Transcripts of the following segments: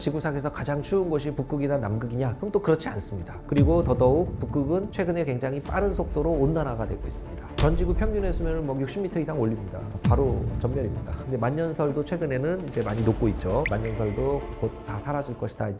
지구상에서 가장 추운 곳이 북극이나 남극이냐? 그럼 또 그렇지 않습니다. 그리고 더더욱 북극은 최근에 굉장히 빠른 속도로 온난화가 되고 있습니다. 전 지구 평균의 수면을 60m 이상 올립니다. 바로 전멸입니다. 근데 만년설도 최근에는 이제 많이 녹고 있죠. 만년설도 곧 다 사라질 것이다.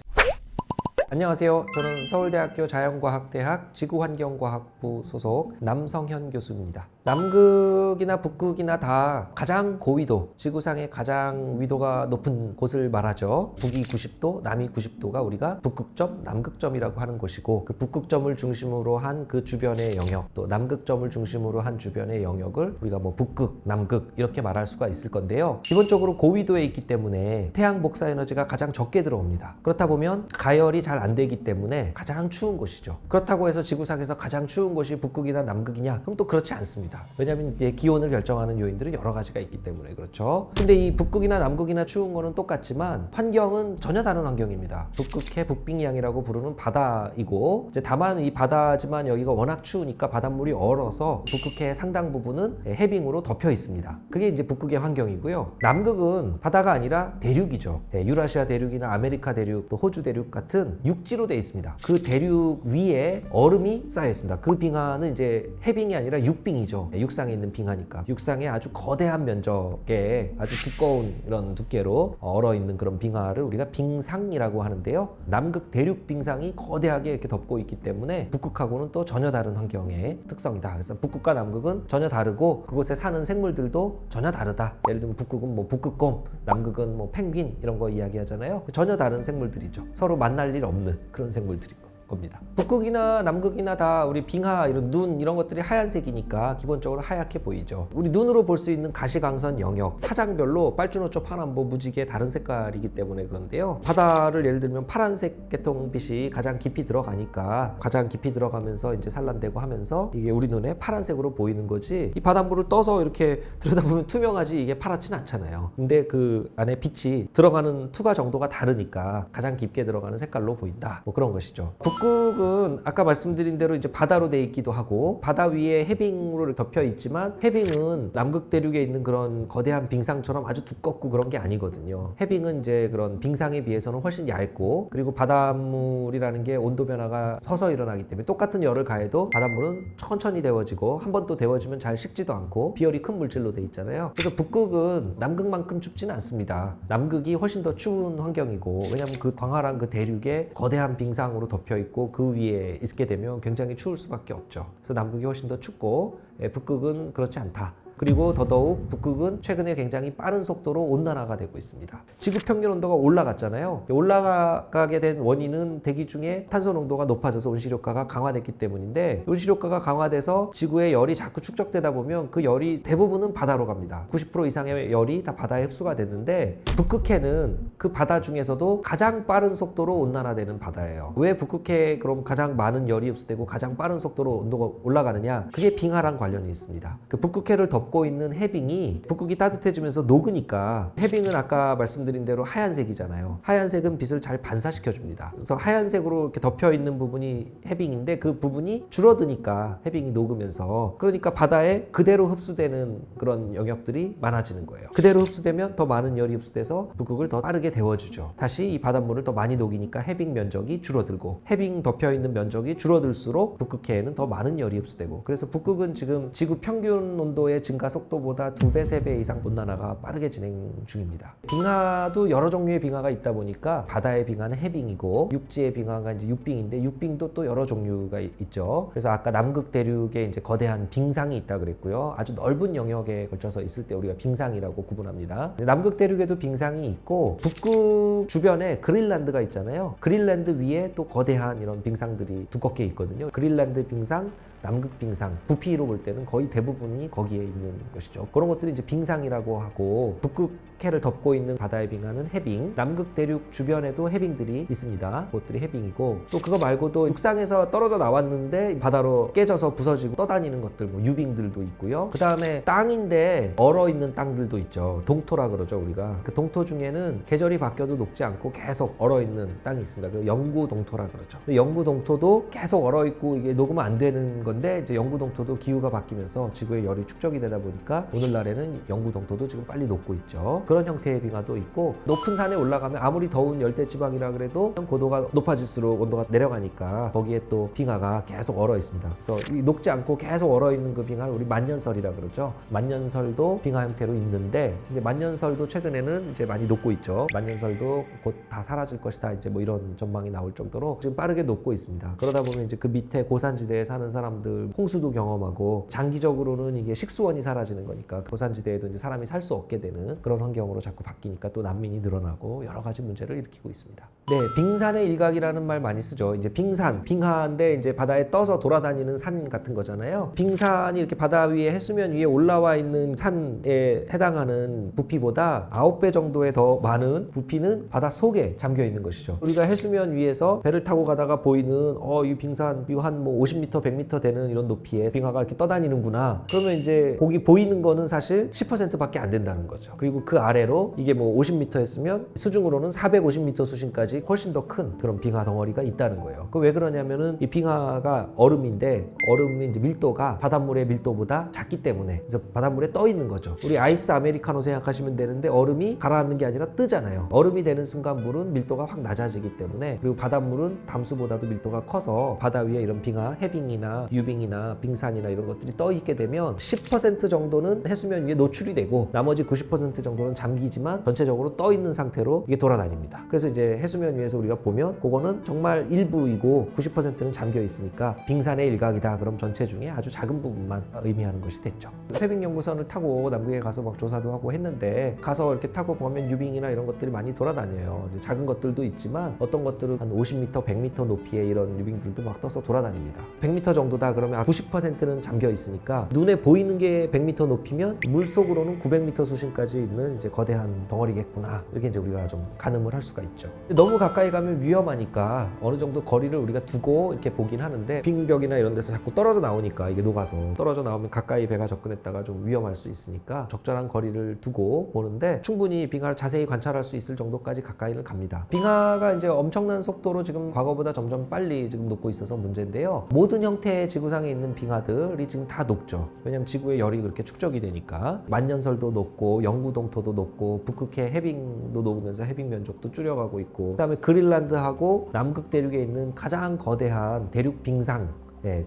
안녕하세요. 저는 서울대학교 자연과학대학 지구환경과학부 소속 남성현 교수입니다. 남극이나 북극이나 다 가장 고위도, 지구상의 가장 위도가 높은 곳을 말하죠. 북이 90도, 남이 90도가 우리가 북극점, 남극점이라고 하는 곳이고, 그 북극점을 중심으로 한 그 주변의 영역, 또 남극점을 중심으로 한 주변의 영역을 우리가 북극, 남극 이렇게 말할 수가 있을 건데요. 기본적으로 고위도에 있기 때문에 태양 복사 에너지가 가장 적게 들어옵니다. 그렇다 보면 가열이 잘 안 되기 때문에 가장 추운 곳이죠. 그렇다고 해서 지구상에서 가장 추운 곳이 북극이나 남극이냐? 그럼 또 그렇지 않습니다. 왜냐하면 이제 기온을 결정하는 요인들은 여러 가지가 있기 때문에 그렇죠. 근데 이 북극이나 남극이나 추운 거는 똑같지만 환경은 전혀 다른 환경입니다. 북극해 북빙양이라고 부르는 바다이고, 이제 다만 이 바다지만 여기가 워낙 추우니까 바닷물이 얼어서 북극해의 상당 부분은 해빙으로 덮여 있습니다. 그게 이제 북극의 환경이고요. 남극은 바다가 아니라 대륙이죠. 유라시아 대륙이나 아메리카 대륙, 또 호주 대륙 같은 육지로 되어 있습니다. 그 대륙 위에 얼음이 쌓여 있습니다. 그 빙하는 이제 해빙이 아니라 육빙이죠. 육상에 있는 빙하니까. 육상에 아주 거대한 면적에 아주 두꺼운 이런 두께로 얼어 있는 그런 빙하를 우리가 빙상이라고 하는데요. 남극 대륙 빙상이 거대하게 이렇게 덮고 있기 때문에 북극하고는 또 전혀 다른 환경의 특성이다. 그래서 북극과 남극은 전혀 다르고 그곳에 사는 생물들도 전혀 다르다. 예를 들면 북극은 북극곰, 남극은 펭귄 이런 거 이야기하잖아요. 전혀 다른 생물들이죠. 서로 만날 일 없는 그런 생물들이고 겁니다. 북극이나 남극이나 다 우리 빙하, 이런 눈 이런 것들이 하얀색이니까 기본적으로 하얗게 보이죠. 우리 눈으로 볼 수 있는 가시광선 영역, 파장별로 빨주노초, 파남보, 무지개 다른 색깔이기 때문에 그런데요. 바다를 예를 들면 파란색 계통빛이 가장 깊이 들어가니까 가장 깊이 들어가면서 이제 산란되고 하면서 이게 우리 눈에 파란색으로 보이는 거지, 이 바닷물을 떠서 이렇게 들여다보면 투명하지 이게 파랗진 않잖아요. 근데 그 안에 빛이 들어가는 투과 정도가 다르니까 가장 깊게 들어가는 색깔로 보인다. 그런 것이죠. 북극은 아까 말씀드린 대로 이제 바다로 돼 있기도 하고 바다 위에 해빙으로 덮여 있지만, 해빙은 남극 대륙에 있는 그런 거대한 빙상처럼 아주 두껍고 그런 게 아니거든요. 해빙은 이제 그런 빙상에 비해서는 훨씬 얇고, 그리고 바닷물이라는 게 온도 변화가 서서 일어나기 때문에 똑같은 열을 가해도 바닷물은 천천히 데워지고 한 번 또 데워지면 잘 식지도 않고 비열이 큰 물질로 돼 있잖아요. 그래서 북극은 남극만큼 춥지는 않습니다. 남극이 훨씬 더 추운 환경이고, 왜냐하면 그 광활한 그 대륙에 거대한 빙상으로 덮여 있고 그 위에 있게 되면 굉장히 추울 수밖에 없죠. 그래서 남극이 훨씬 더 춥고 북극은 그렇지 않다. 그리고 더더욱 북극은 최근에 굉장히 빠른 속도로 온난화가 되고 있습니다. 지구 평균 온도가 올라갔잖아요. 올라가게 된 원인은 대기 중에 탄소 농도가 높아져서 온실효과가 강화됐기 때문인데, 온실효과가 강화돼서 지구의 열이 자꾸 축적되다 보면 그 열이 대부분은 바다로 갑니다. 90% 이상의 열이 다 바다에 흡수가 됐는데, 북극해는 그 바다 중에서도 가장 빠른 속도로 온난화되는 바다예요. 왜 북극해에 그럼 가장 많은 열이 흡수되고 가장 빠른 속도로 온도가 올라가느냐? 그게 빙하랑 관련이 있습니다. 그 북극해를 덮고 있는 해빙이 북극이 따뜻해지면서 녹으니까, 해빙은 아까 말씀드린 대로 하얀색이잖아요. 하얀색은 빛을 잘 반사시켜 줍니다. 그래서 하얀색으로 이렇게 덮여 있는 부분이 해빙인데, 그 부분이 줄어드니까 해빙이 녹으면서, 그러니까 바다에 그대로 흡수되는 그런 영역들이 많아지는 거예요. 그대로 흡수되면 더 많은 열이 흡수돼서 북극을 더 빠르게 데워주죠. 다시 이 바닷물을 더 많이 녹이니까 해빙 면적이 줄어들고, 해빙 덮여 있는 면적이 줄어들수록 북극해에는 더 많은 열이 흡수되고, 그래서 북극은 지금 지구 평균 온도의 증가 속도보다 2배, 3배 이상 온난화가 빠르게 진행 중입니다. 빙하도 여러 종류의 빙하가 있다 보니까, 바다의 빙하는 해빙이고 육지의 빙하가 이제 육빙인데, 육빙도 또 여러 종류가 있죠. 그래서 아까 남극 대륙에 이제 거대한 빙상이 있다 그랬고요. 아주 넓은 영역에 걸쳐서 있을 때 우리가 빙상이라고 구분합니다. 남극 대륙에도 빙상이 있고, 북극 주변에 그린란드가 있잖아요. 그린란드 위에 또 거대한 이런 빙상들이 두껍게 있거든요. 그린란드 빙상, 남극 빙상, 부피로 볼 때는 거의 대부분이 거기에 있는 것이죠. 그런 것들이 이제 빙상이라고 하고, 북극해를 덮고 있는 바다의 빙하는 해빙, 남극 대륙 주변에도 해빙들이 있습니다. 그것들이 해빙이고, 또 그거 말고도 육상에서 떨어져 나왔는데 바다로 깨져서 부서지고 떠다니는 것들, 유빙들도 있고요. 그 다음에 땅인데 얼어 있는 땅들도 있죠. 동토라 그러죠, 우리가. 그 동토 중에는 계절이 바뀌어도 녹지 않고 계속 얼어 있는 땅이 있습니다. 그 영구 동토라 그러죠. 영구 동토도 계속 얼어 있고 이게 녹으면 안 되는 건데, 이제 영구 동토도 기후가 바뀌면서 지구의 열이 축적이 되다 보니까 오늘날에는 영구 동토도 지금 빨리 녹고 있죠. 그런 형태의 빙하도 있고, 높은 산에 올라가면 아무리 더운 열대지방이라 그래도 고도가 높아질수록 온도가 내려가니까 거기에 또 빙하가 계속 얼어 있습니다. 그래서 이 녹지 않고 계속 얼어 있는 그 빙하를 우리 만년설이라 그러죠. 만년설도 빙하 형태로 있는데, 이제 만년설도 최근에는 이제 많이 녹고 있죠. 만년설도 곧 다 사라질 것이다, 이제 뭐 이런 전망이 나올 정도로 지금 빠르게 녹고 있습니다. 그러다 보면 이제 그 밑에 고산지대에 사는 사람들 홍수도 경험하고, 장기적으로는 이게 식수원이 사라지는 거니까 고산지대에도 이제 사람이 살 수 없게 되는 그런 환경으로 자꾸 바뀌니까 또 난민이 늘어나고 여러 가지 문제를 일으키고 있습니다. 네, 빙산의 일각이라는 말 많이 쓰죠. 이제 빙산, 빙하인데 이제 바다에 떠서 돌아다니는 산 같은 거잖아요. 빙산이 이렇게 바다 위에 해수면 위에 올라와 있는 산에 해당하는 부피보다 9배 정도의 더 많은 부피는 바다 속에 잠겨 있는 것이죠. 우리가 해수면 위에서 배를 타고 가다가 보이는 이 빙산 이거 한 뭐 50m, 100m 되는 이런 높이에 빙하가 이렇게 떠다니는구나. 그러면 이제 거기 보이는 거는 사실 10%밖에 안 된다는 거죠. 그리고 그 아래로 이게 뭐 50m 했으면 수중으로는 450m 수심까지 훨씬 더 큰 그런 빙하 덩어리가 있다는 거예요. 그 왜 그러냐면은 이 빙하가 얼음인데, 얼음의 이제 밀도가 바닷물의 밀도보다 작기 때문에, 그래서 바닷물에 떠 있는 거죠. 우리 아이스 아메리카노 생각하시면 되는데, 얼음이 가라앉는 게 아니라 뜨잖아요. 얼음이 되는 순간 물은 밀도가 확 낮아지기 때문에, 그리고 바닷물은 담수보다도 밀도가 커서 바다 위에 이런 빙하, 해빙이나 유빙이나 빙산이나 이런 것들이 떠 있게 되면 10% 정도는 해수면 위에 노출이 되고 나머지 90% 정도는 잠기지만 전체적으로 떠 있는 상태로 이게 돌아다닙니다. 그래서 이제 해수면 위에서 우리가 보면 그거는 정말 일부이고 90%는 잠겨 있으니까 빙산의 일각이다. 그럼 전체 중에 아주 작은 부분만 의미하는 것이 됐죠. 세빙연구선을 타고 남극에 가서 막 조사도 하고 했는데, 가서 이렇게 타고 보면 유빙이나 이런 것들이 많이 돌아다녀요. 이제 작은 것들도 있지만 어떤 것들은 한 50m, 100m 높이의 이런 유빙들도 막 떠서 돌아다닙니다. 100m 정도다 그러면 90%는 잠겨 있으니까 눈에 보이는 게 100m 높이면 물속으로는 900m 수심까지 있는 이제 거대한 덩어리겠구나, 이렇게 이제 우리가 좀 가늠을 할 수가 있죠. 너무 가까이 가면 위험하니까 어느 정도 거리를 우리가 두고 이렇게 보긴 하는데, 빙벽이나 이런 데서 자꾸 떨어져 나오니까, 이게 녹아서 떨어져 나오면 가까이 배가 접근했다가 좀 위험할 수 있으니까 적절한 거리를 두고 보는데, 충분히 빙하를 자세히 관찰할 수 있을 정도까지 가까이는 갑니다. 빙하가 이제 엄청난 속도로 지금 과거보다 점점 빨리 지금 녹고 있어서 문제인데요. 모든 형태의 지구상에 있는 빙하들이 지금 다 녹죠. 왜냐면 지구의 열이 그렇게 축적이 되니까. 만년설도 녹고, 영구동토도 녹고, 북극해 해빙도 녹으면서 해빙 면적도 줄여가고 있고, 그다음에 그린란드하고 남극 대륙에 있는 가장 거대한 대륙 빙상,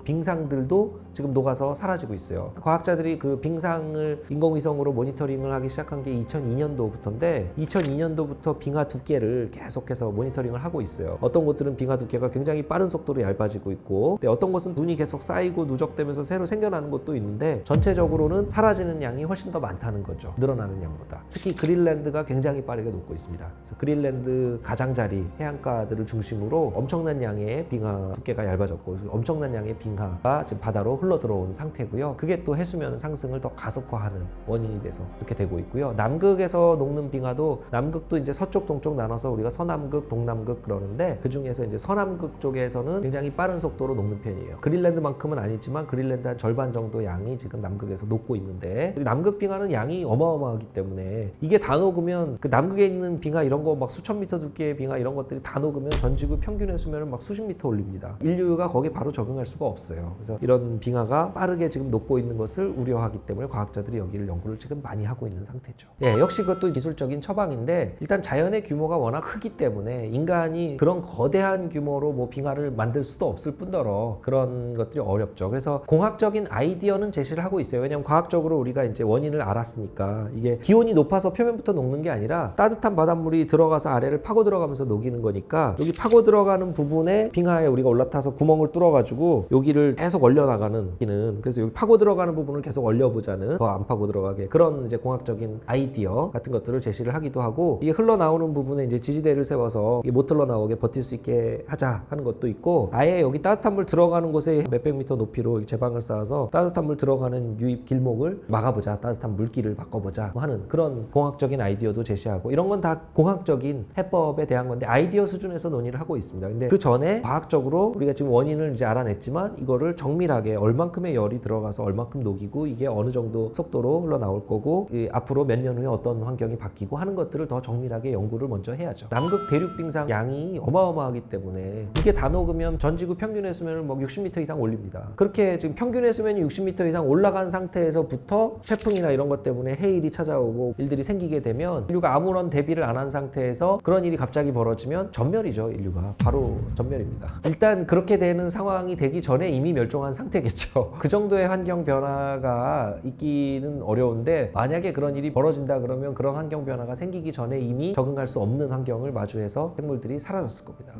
빙상들도 지금 녹아서 사라지고 있어요. 과학자들이 그 빙상을 인공위성으로 모니터링을 하기 시작한 게 2002년도부터인데 2002년도부터 빙하 두께를 계속해서 모니터링을 하고 있어요. 어떤 곳들은 빙하 두께가 굉장히 빠른 속도로 얇아지고 있고, 어떤 곳은 눈이 계속 쌓이고 누적되면서 새로 생겨나는 곳도 있는데, 전체적으로는 사라지는 양이 훨씬 더 많다는 거죠. 늘어나는 양보다. 특히 그린란드가 굉장히 빠르게 녹고 있습니다. 그래서 그린란드 가장자리 해안가들을 중심으로 엄청난 양의 빙하 두께가 얇아졌고, 엄청난 양의 빙하가 지금 바다로 흘러 들어온 상태고요. 그게 또 해수면 상승을 더 가속화하는 원인이 돼서 그렇게 되고 있고요. 남극에서 녹는 빙하도, 남극도 이제 서쪽 동쪽 나눠서 우리가 서남극, 동남극 그러는데, 그 중에서 이제 서남극 쪽에서는 굉장히 빠른 속도로 녹는 편이에요. 그린란드만큼은 아니지만 그린란드 한 절반 정도 양이 지금 남극에서 녹고 있는데, 남극 빙하는 양이 어마어마하기 때문에 이게 다 녹으면, 그 남극에 있는 빙하 이런 거 막 수천 미터 두께의 빙하 이런 것들이 다 녹으면 전 지구 평균 해수면을 막 수십 미터 올립니다. 인류가 거기에 바로 적응할 수가 없어요. 그래서 이런 빙하가 빠르게 지금 녹고 있는 것을 우려하기 때문에 과학자들이 여기를 연구를 지금 많이 하고 있는 상태죠. 역시 그것도 기술적인 처방인데, 일단 자연의 규모가 워낙 크기 때문에 인간이 그런 거대한 규모로 뭐 빙하를 만들 수도 없을 뿐더러 그런 것들이 어렵죠. 그래서 공학적인 아이디어는 제시를 하고 있어요. 왜냐하면 과학적으로 우리가 이제 원인을 알았으니까, 이게 기온이 높아서 표면부터 녹는 게 아니라 따뜻한 바닷물이 들어가서 아래를 파고 들어가면서 녹이는 거니까, 여기 파고 들어가는 부분에 빙하에 우리가 올라타서 구멍을 뚫어가지고 여기를 계속 얼려나가는 기는, 그래서 여기 파고 들어가는 부분을 계속 얼려보자는, 더 안 파고 들어가게, 그런 이제 공학적인 아이디어 같은 것들을 제시를 하기도 하고, 이게 흘러나오는 부분에 이제 지지대를 세워서 이게 못 흘러나오게 버틸 수 있게 하자 하는 것도 있고, 아예 여기 따뜻한 물 들어가는 곳에 몇백 미터 높이로 제방을 쌓아서 따뜻한 물 들어가는 유입 길목을 막아보자, 따뜻한 물길을 바꿔보자 하는 그런 공학적인 아이디어도 제시하고, 이런 건 다 공학적인 해법에 대한 건데 아이디어 수준에서 논의를 하고 있습니다. 근데 그 전에 과학적으로 우리가 지금 원인을 이제 알아냈지만 있지만 이거를 정밀하게 얼만큼의 열이 들어가서 얼만큼 녹이고 이게 어느 정도 속도로 흘러나올 거고 앞으로 몇 년 후에 어떤 환경이 바뀌고 하는 것들을 더 정밀하게 연구를 먼저 해야죠. 남극 대륙 빙상 양이 어마어마하기 때문에 이게 다 녹으면 전 지구 평균의 수면을 뭐 60m 이상 올립니다. 그렇게 지금 평균의 수면이 60m 이상 올라간 상태에서부터 태풍이나 이런 것 때문에 해일이 찾아오고 일들이 생기게 되면 인류가 아무런 대비를 안 한 상태에서 그런 일이 갑자기 벌어지면 전멸이죠. 인류가 바로 전멸입니다. 일단 그렇게 되는 상황이 되기 전에 이미 멸종한 상태겠죠. 그 정도의 환경 변화가 있기는 어려운데 만약에 그런 일이 벌어진다 그러면 그런 환경 변화가 생기기 전에 이미 적응할 수 없는 환경을 마주해서 생물들이 사라졌을 겁니다.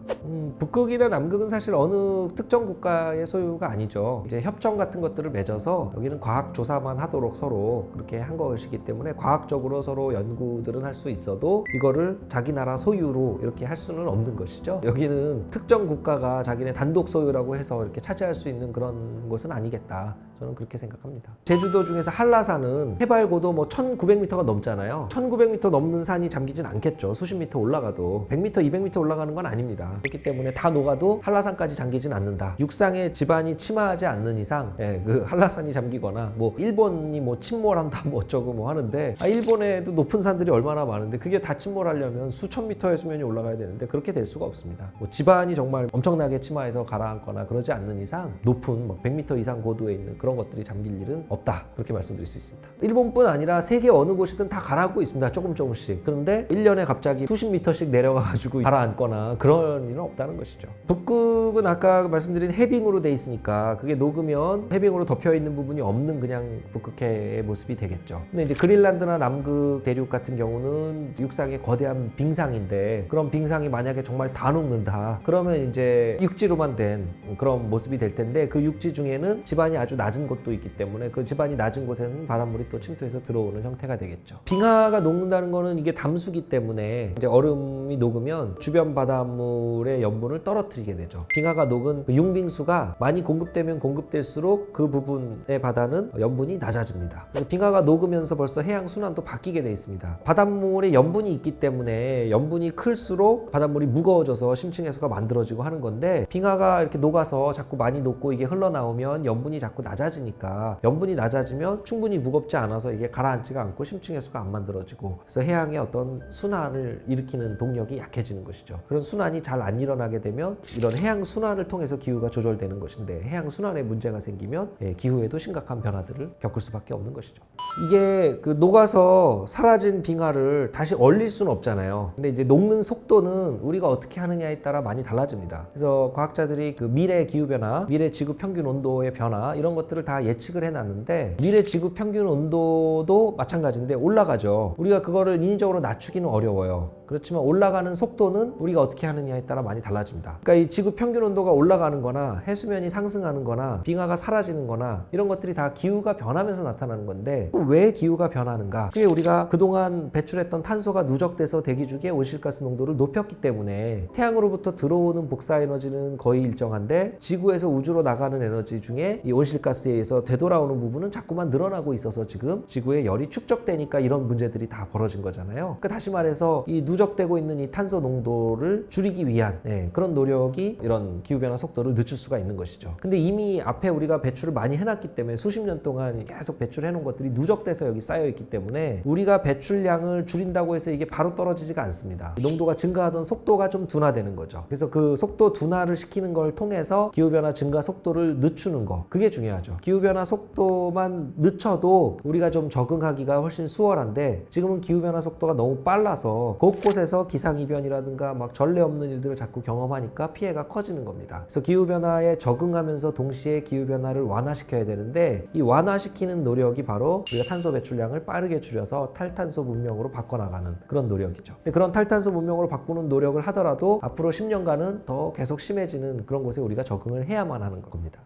북극이나 남극은 사실 어느 특정 국가의 소유가 아니죠. 이제 협정 같은 것들을 맺어서 여기는 과학 조사만 하도록 서로 그렇게 한 것이기 때문에 과학적으로 서로 연구들은 할 수 있어도 이거를 자기 나라 소유로 이렇게 할 수는 없는 것이죠. 여기는 특정 국가가 자기네 단독 소유라고 해서 이렇게 차지할 수 있는 그런 것은 아니겠다. 저는 그렇게 생각합니다. 제주도 중에서 한라산은 해발 고도 뭐 1900m가 넘잖아요. 1900m 넘는 산이 잠기진 않겠죠. 수십 미터 올라가도 100m, 200m 올라가는 건 아닙니다. 그렇기 때문에 다 녹아도 한라산까지 잠기진 않는다. 육상의 지반이 침하하지 않는 이상 그 한라산이 잠기거나 뭐 일본이 뭐 침몰한다 뭐 어쩌고 뭐 하는데 일본에도 높은 산들이 얼마나 많은데 그게 다 침몰하려면 수천 미터의 수면이 올라가야 되는데 그렇게 될 수가 없습니다. 뭐 지반이 정말 엄청나게 침하해서 가라앉거나 그러지 않는 이상 높은 뭐 100m 이상 고도에 있는 그런 것들이 잠길 일은 없다. 그렇게 말씀드릴 수 있습니다. 일본뿐 아니라 세계 어느 곳이든 다 가라앉고 있습니다. 조금씩. 그런데 1년에 갑자기 수십 미터씩 내려가가지고 가라앉거나 그런 일은 없다는 것이죠. 북극은 아까 말씀드린 해빙으로 돼 있으니까 그게 녹으면 해빙으로 덮여있는 부분이 없는 그냥 북극해의 모습이 되겠죠. 근데 이제 그린란드나 남극 대륙 같은 경우는 육상의 거대한 빙상인데 그런 빙상이 만약에 정말 다 녹는다 그러면 이제 육지로만 된 그런 모습이 될 텐데 그 육지 중에는 지반이 아주 낮은 곳도 있기 때문에 그 지반이 낮은 곳에는 바닷물이 또 침투해서 들어오는 형태가 되겠죠. 빙하가 녹는다는 거는 이게 담수기 때문에 이제 얼음이 녹으면 주변 바닷물의 염분을 떨어뜨리게 되죠. 빙하가 녹은 그 융빙수가 많이 공급되면 공급될수록 그 부분의 바다는 염분이 낮아집니다. 빙하가 녹으면서 벌써 해양 순환도 바뀌게 돼 있습니다. 바닷물에 염분이 있기 때문에 염분이 클수록 바닷물이 무거워져서 심층해수가 만들어지고 하는 건데 빙하가 이렇게 녹아서 자꾸 많이 녹고 이게 흘러나오면 염분이 자꾸 낮아지니까 염분이 낮아지면 충분히 무겁지 않아서 이게 가라앉지가 않고 심층해수가 안 만들어지고 그래서 해양의 어떤 순환을 일으키는 동력이 약해지는 것이죠. 그런 순환이 잘 안 일어나게 되면 이런 해양 순환을 통해서 기후가 조절되는 것인데 해양 순환에 문제가 생기면 기후에도 심각한 변화들을 겪을 수밖에 없는 것이죠. 이게 그 녹아서 사라진 빙하를 다시 얼릴 수는 없잖아요. 근데 이제 녹는 속도는 우리가 어떻게 하느냐에 따라 많이 달라집니다. 그래서 과학자들이 그 미래 기후변화, 미래 지구 평균 온도의 변화 이런 것들을 다 예측을 해놨는데 미래 지구 평균 온도도 마찬가지인데 올라가죠. 우리가 그거를 인위적으로 낮추기는 어려워요. 그렇지만 올라가는 속도는 우리가 어떻게 하느냐에 따라 많이 달라집니다. 그러니까 이 지구 평균 온도가 올라가는 거나 해수면이 상승하는 거나 빙하가 사라지는 거나 이런 것들이 다 기후가 변하면서 나타나는 건데 왜 기후가 변하는가? 그게 우리가 그동안 배출했던 탄소가 누적돼서 대기 중에 온실가스 농도를 높였기 때문에 태양으로부터 들어오는 복사 에너지는 거의 일정한데 지구에서 우주로 나가는 에너지 중에 이 온실가스에 의해서 되돌아오는 부분은 자꾸만 늘어나고 있어서 지금 지구에 열이 축적되니까 이런 문제들이 다 벌어진 거잖아요. 그러니까 다시 말해서 이 누적되고 있는 이 탄소 농도를 줄이기 위한 그런 노력이 이런 기후변화 속도를 늦출 수가 있는 것이죠. 근데 이미 앞에 우리가 배출을 많이 해놨기 때문에 수십 년 동안 계속 배출해놓은 것들이 누적돼서 여기 쌓여있기 때문에 우리가 배출량을 줄인다고 해서 이게 바로 떨어지지가 않습니다. 농도가 증가하던 속도가 좀 둔화되는 거죠. 그래서 그 속도 둔화를 시키는 걸 통해서 기후변화 증가 속도를 늦추는 거 그게 중요하죠. 기후변화 속도만 늦춰도 우리가 좀 적응하기가 훨씬 수월한데 지금은 기후변화 속도가 너무 빨라서 곳곳에서 기상이변이라든가 막 전례 없는 일들을 자꾸 경험하니까 피해가 커지는 겁니다. 그래서 기후변화에 적응하면서 동시에 기후변화를 완화시켜야 되는데 이 완화시키는 노력이 바로 우리가 탄소 배출량을 빠르게 줄여서 탈탄소 문명으로 바꿔나가는 그런 노력이죠. 근데 그런 탈탄소 문명으로 바꾸는 노력을 하더라도 앞으로 10년간은 더 계속 심해지는 그런 곳에 우리가 적응을 해야만 하는 겁니다.